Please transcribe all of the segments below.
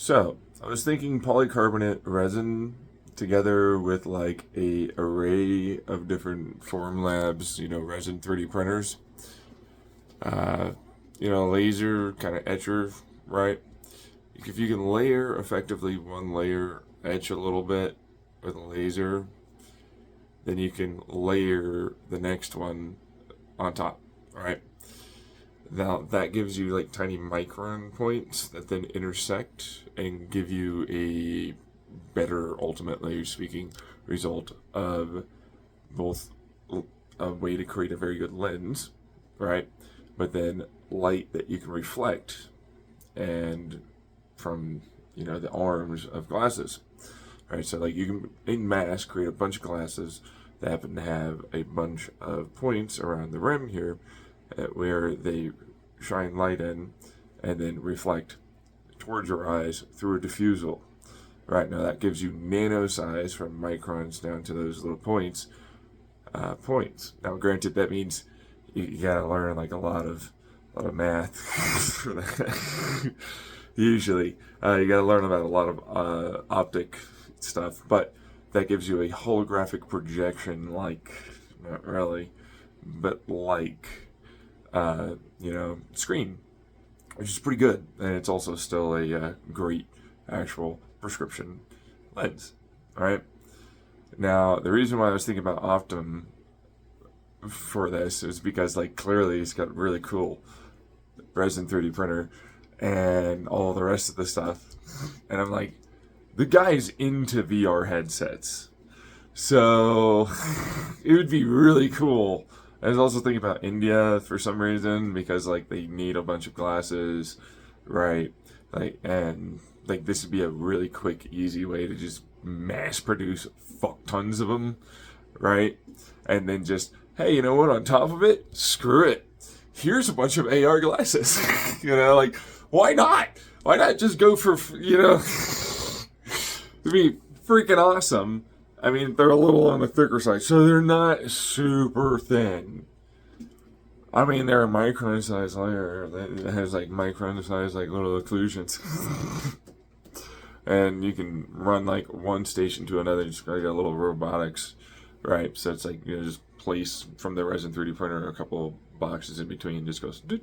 So, I was thinking polycarbonate resin together with like a array of different form labs, resin 3D printers, uh, laser kind of etcher, right? If you can layer effectively one layer, etch a little bit with a laser, then you can layer the next one on top, right? Now that gives you like tiny micron points that then intersect and give you a better, ultimately speaking, result of both a way to create a very good lens, right? But then light that you can reflect and from the arms of glasses, right? So like you can in mass create a bunch of glasses that happen to have a bunch of points around the rim here where they shine light in and then reflect towards your eyes through a diffusal. Right, now that gives you nano size from microns down to those little points. Now, granted, that means you gotta learn like a lot of math for that. Usually, you gotta learn about a lot of optic stuff, but that gives you a holographic projection, like not really, but like screen, which is pretty good, and it's also still a great actual prescription lens. All right. Now, the reason why I was thinking about Optum for this is because, like, clearly it's got really cool resin 3D printer and all the rest of the stuff, and I'm like, the guy's into VR headsets, so it would be really cool. I was also thinking about India for some reason because like they need a bunch of glasses, right? Like this would be a really quick, easy way to just mass produce fuck tons of them, right? And then just, hey, you know what? On top of it, screw it. Here's a bunch of AR glasses. Like why not? Why not just go for it'd be freaking awesome. I mean, they're a little on the thicker side, so they're not super thin. I mean, they're a micron size layer that has like micron size like little occlusions. And you can run like one station to another, just like a little robotics, right? So it's like just place from the resin 3D printer a couple boxes in between, just goes does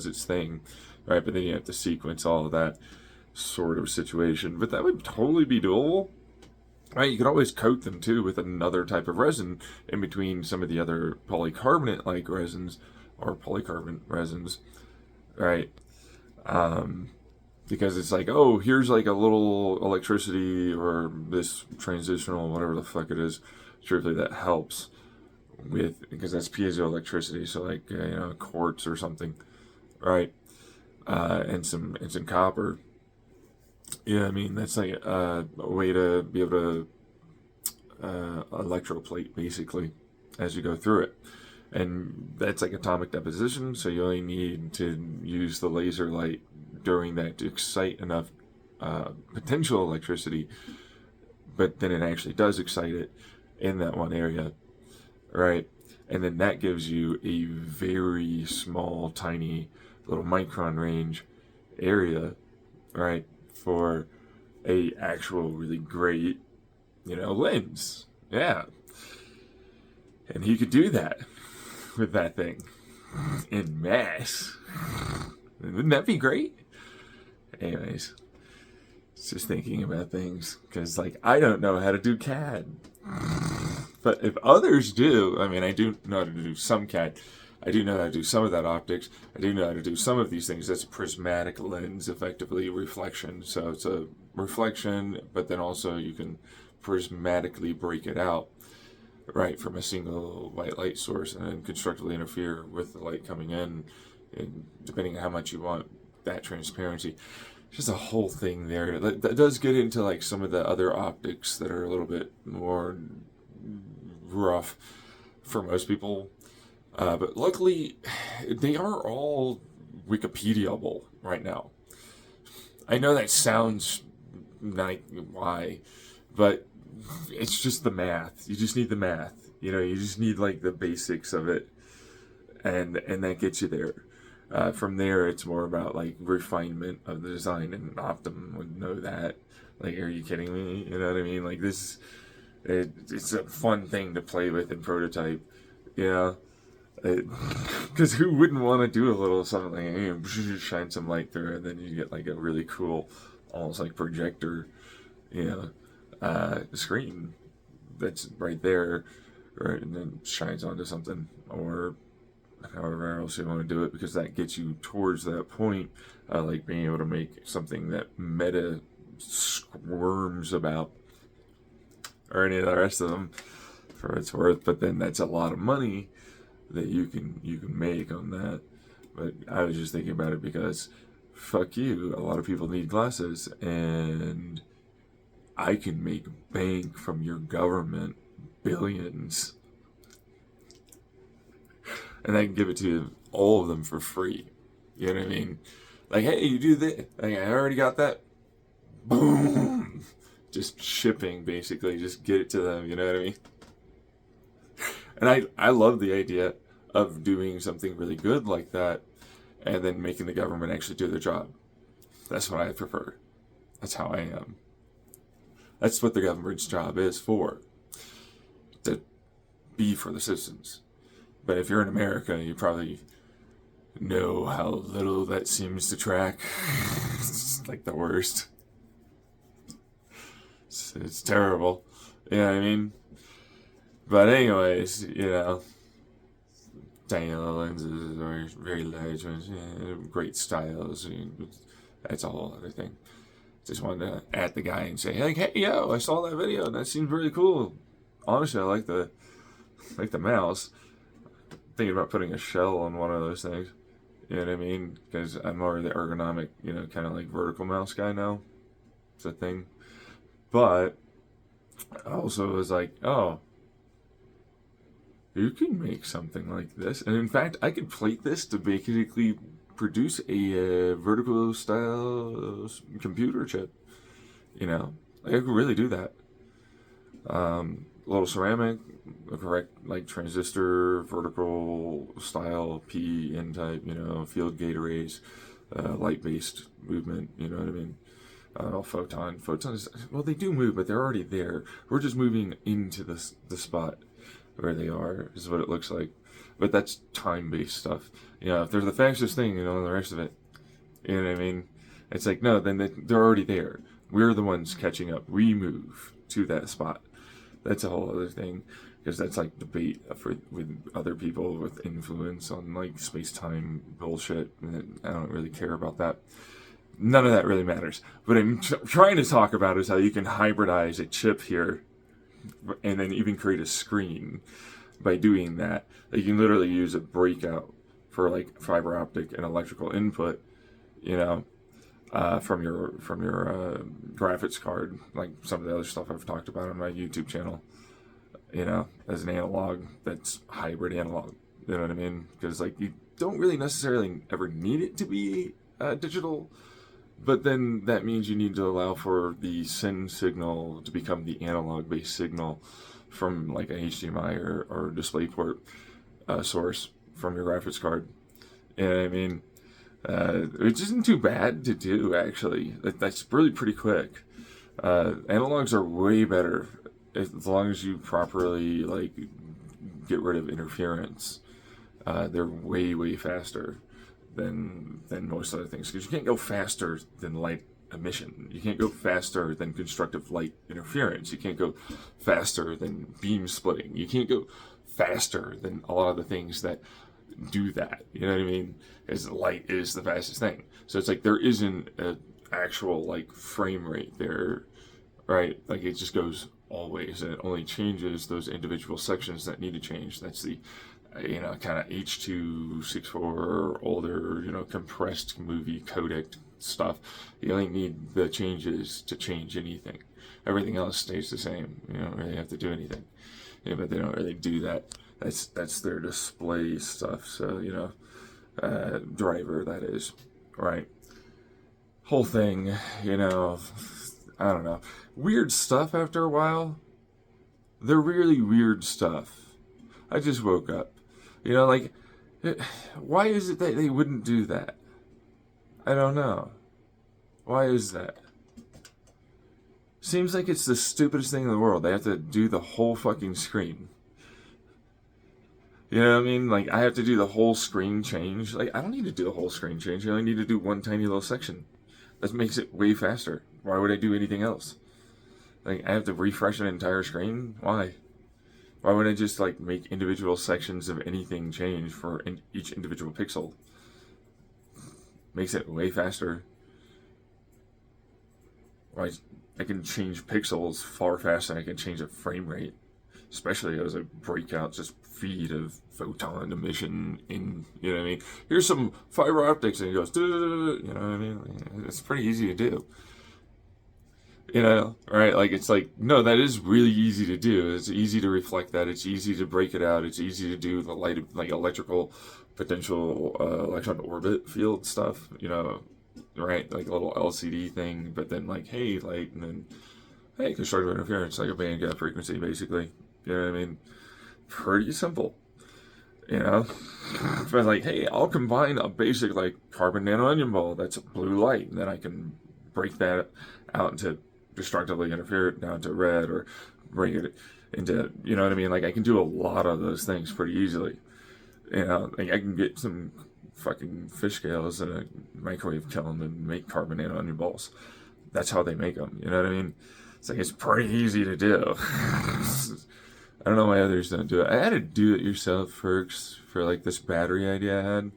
its thing, right? But then you have to sequence all of that sort of situation. But that would totally be doable. Right, you could always coat them too with another type of resin in between some of the other polycarbonate-like resins or polycarbonate resins, right? Because it's like, oh, here's like a little electricity or this transitional, whatever the fuck it is. Truthfully, that helps with, because that's piezoelectricity, so like quartz or something, right? And some copper. Yeah, I mean, that's like a way to be able to electroplate basically as you go through it. And that's like atomic deposition, so you only need to use the laser light during that to excite enough potential electricity, but then it actually does excite it in that one area, right? And then that gives you a very small, tiny little micron range area, right? For a actual really great, lens. Yeah. And he could do that with that thing in mass. Wouldn't that be great? Anyways, just thinking about things because, like, I don't know how to do CAD. But if others do, I mean, I do know how to do some CAD. I do know how to do some of that optics. I do know how to do some of these things. That's a prismatic lens, effectively reflection. So it's a reflection, but then also you can prismatically break it out, right, from a single white light source and then constructively interfere with the light coming in, and depending on how much you want that transparency. Just a whole thing there. That does get into like some of the other optics that are a little bit more rough for most people. But luckily, they are all Wikipediable right now. I know that sounds like why, but it's just the math. You just need the math. You just need like the basics of it, and that gets you there. From there, it's more about like refinement of the design, and Optum would know that. Like, are you kidding me? You know what I mean? Like this, it's a fun thing to play with and prototype. You know, because who wouldn't want to do a little something like, you know, shine some light through it, and then you get like a really cool, almost like projector, you know, screen that's right there, right, and then shines onto something, or however else you want to do it, because that gets you towards that point, like being able to make something that meta squirms about, or any of the rest of them, for what it's worth. But then that's a lot of money that you can make on that. But I was just thinking about it because, fuck you, a lot of people need glasses, and I can make bank from your government, billions, and I can give it to all of them for free. You know what I mean? Like, hey, you do this. Like, I already got that. Boom. Just shipping, basically. Just get it to them. You know what I mean? And I love the idea of doing something really good like that, and then making the government actually do their job. That's what I prefer. That's how I am. That's what the government's job is for. To be for the citizens. But if you're in America, you probably know how little that seems to track. It's like the worst. It's terrible. You know what I mean? But anyways, you know, tiny little lenses or very large ones, great styles. That's a whole other thing. Just wanted to at the guy and say, like, hey, yo, I saw that video and that seemed really cool. Honestly, I like the mouse. Thinking about putting a shell on one of those things. You know what I mean? Because I'm more the ergonomic, you know, kind of like vertical mouse guy now. It's a thing. But I also was like, oh, you can make something like this. And in fact, I could plate this to basically produce a vertical style computer chip. You know, like I could really do that. Little ceramic, a correct like transistor, vertical style P N type, you know, field gate arrays, light based movement, you know what I mean? Photons, well, they do move, but they're already there. We're just moving into the spot where they are, is what it looks like. But that's time based stuff. You know, if they're the fastest thing, you know, the rest of it, you know what I mean? It's like, no, then they're already there. We're the ones catching up. We move to that spot. That's a whole other thing, because that's like debate with other people with influence on like space-time bullshit. And I don't really care about that. None of that really matters. What I'm trying to talk about is how you can hybridize a chip here and then even create a screen by doing that. You can literally use a breakout for like fiber optic and electrical input, you know, from your graphics card, like some of the other stuff I've talked about on my YouTube channel, you know, as an analog that's hybrid analog. You know what I mean? Because like you don't really necessarily ever need it to be digital, but then that means you need to allow for the singe signal to become the analog based signal from like an HDMI or DisplayPort source from your graphics card. You know what I mean? Which isn't too bad to do, actually. That's really pretty quick. Analogs are way better as long as you properly like get rid of interference. They're way faster than most other things, because you can't go faster than light emission. You can't go faster than constructive light interference. You can't go faster than beam splitting. You can't go faster than a lot of the things that do that. You know what I mean? As light is the fastest thing. So it's like there isn't an actual like frame rate there, right? Like it just goes always, and it only changes those individual sections that need to change. That's the you know, kind of H.264 or older, you know, compressed movie codec stuff. You only need the changes to change anything. Everything else stays the same. You don't really have to do anything. Yeah, but they don't really do that. That's their display stuff. So, you know, driver, that is. Right. Whole thing, you know, I don't know. Weird stuff after a while. They're really weird stuff. I just woke up. You know, like, Why is it that they wouldn't do that? I don't know. Why is that? Seems like it's the stupidest thing in the world. They have to do the whole fucking screen. You know what I mean? Like, I have to do the whole screen change. Like, I don't need to do the whole screen change. I only need to do one tiny little section. That makes it way faster. Why would I do anything else? Like, I have to refresh an entire screen? Why? Why would I just, like, make individual sections of anything change for each individual pixel? Makes it way faster. Why? I can change pixels far faster than I can change a frame rate. Especially as I break out just feed of photon emission in, you know what I mean? Here's some fiber optics, and it goes, you know what I mean? It's pretty easy to do. You know, right? Like, it's like, no, that is really easy to do. It's easy to reflect that. It's easy to break it out. It's easy to do the light, like electrical potential electron orbit field stuff, you know, right? Like a little LCD thing, but then like, hey, light, and then, hey, constructive interference, like a band gap frequency, basically. You know what I mean? Pretty simple. You know? But like, hey, I'll combine a basic like carbon nano-onion ball that's blue light, and then I can break that out into destructively interfere it down to red, or break it into, you know what I mean? Like, I can do a lot of those things pretty easily. You know, like I can get some fucking fish scales in a microwave kiln and make carbon nano-onion balls. That's how they make them. You know what I mean? It's like, it's pretty easy to do. I don't know why others don't do it. I had to do it yourself perks for like this battery idea I had.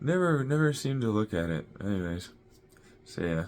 Never seemed to look at it. Anyways, so yeah.